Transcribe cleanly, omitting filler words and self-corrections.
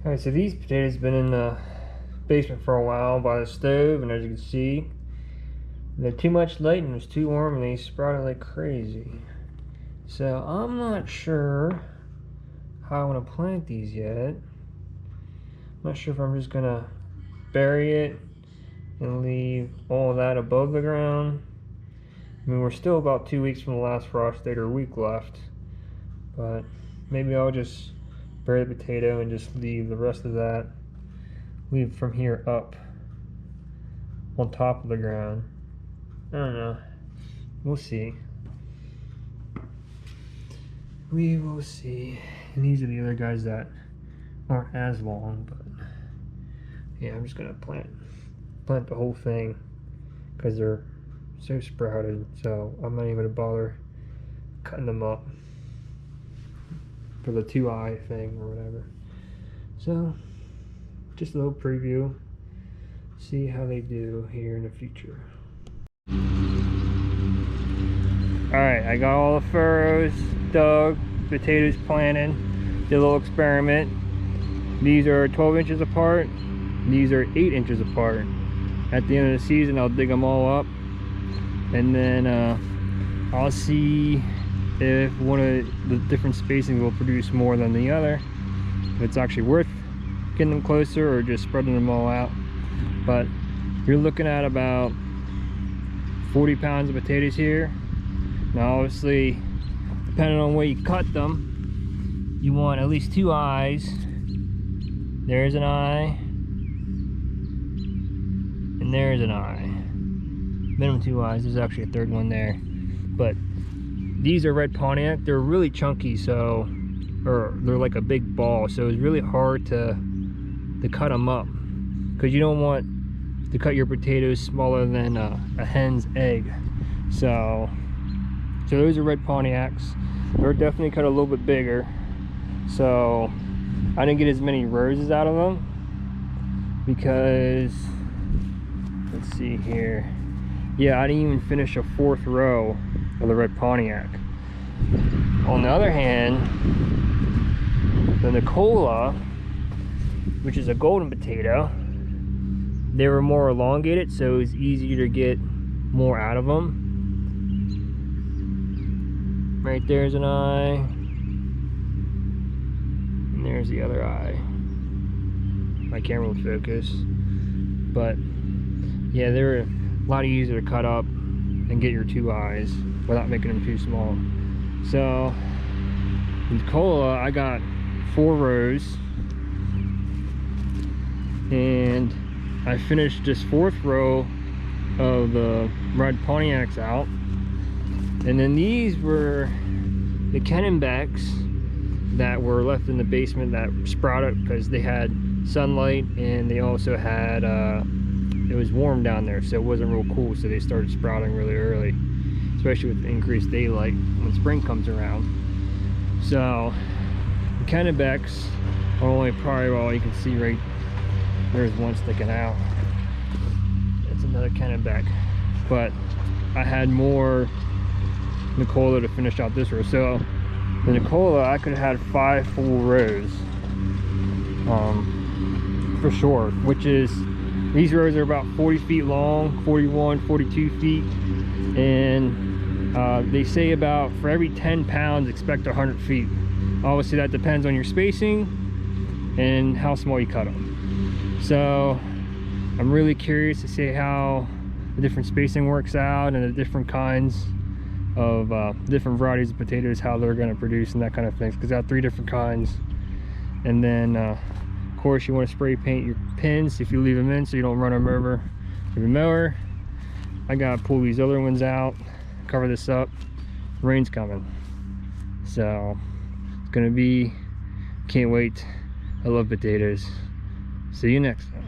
Alright, so these potatoes have been in the basement for a while by the stove, and as you can see, they're too much light and it's too warm and they sprouted like crazy. So I'm not sure how I want to plant these yet. I'm not sure if I'm just gonna bury it and leave all of that above the ground. I mean, we're still about 2 weeks from the last frost date, or a week left, but maybe I'll just bury the potato and just leave the rest of that, leave from here up on top of the ground. I don't know. We'll see. We will see. And these are the other guys that aren't as long, but yeah, I'm just gonna plant the whole thing because they're so sprouted. So I'm not even gonna bother cutting them up for the 2-eye thing or whatever. So just a little preview. See how they do here in the future. Alright, I got all the furrows dug, potatoes planted, did a little experiment. These are 12 inches apart, these are 8 inches apart. At the end of the season, I'll dig them all up, and then I'll see if one of the different spacing will produce more than the other, if it's actually worth getting them closer or just spreading them all out. But you're looking at about 40 pounds of potatoes here. Now obviously, depending on where you cut them, you want at least 2 eyes. There's an eye, and there's an eye. Minimum 2 eyes. There's actually a third one there. But these are red Pontiac. They're really chunky, so, or they're like a big ball, so it's really hard to cut them up, because you don't want to cut your potatoes smaller than a hen's egg. So those are red Pontiacs. They're definitely cut a little bit bigger, so I didn't get as many roses out of them because, let's see here, yeah, I didn't even finish a 4th row of the red Pontiac. On the other hand, the Nicola, which is a golden potato, they were more elongated, so it was easier to get more out of them. Right there's an eye, and there's the other eye. My camera will focus, but yeah, they're a lot easier to cut up and get your 2 eyes without making them too small. So in Nicola, I got 4 rows, and I finished this 4th row of the red Pontiacs out. And then these were the Kennebecs that were left in the basement that sprouted because they had sunlight, and they also had it was warm down there, so it wasn't real cool, so they started sprouting really early, especially with increased daylight when spring comes around. So the Kennebecs are only probably, well, you can see right there's one sticking out. It's another Kennebec, but I had more Nicola to finish out this row. So the Nicola, I could have had 5 full rows for sure, which is, these rows are about 40 feet long, 41, 42 feet, and they say about for every 10 pounds expect 100 feet. Obviously that depends on your spacing and how small you cut them. So I'm really curious to see how the different spacing works out, and the different kinds of different varieties of potatoes, how they're going to produce and that kind of things, because I got 3 different kinds. And then of course you want to spray paint your pins if you leave them in, so you don't run them over with your mower. I gotta pull these other ones out, cover this up. Rain's coming, so it's gonna be, can't wait. I love potatoes. See you next time.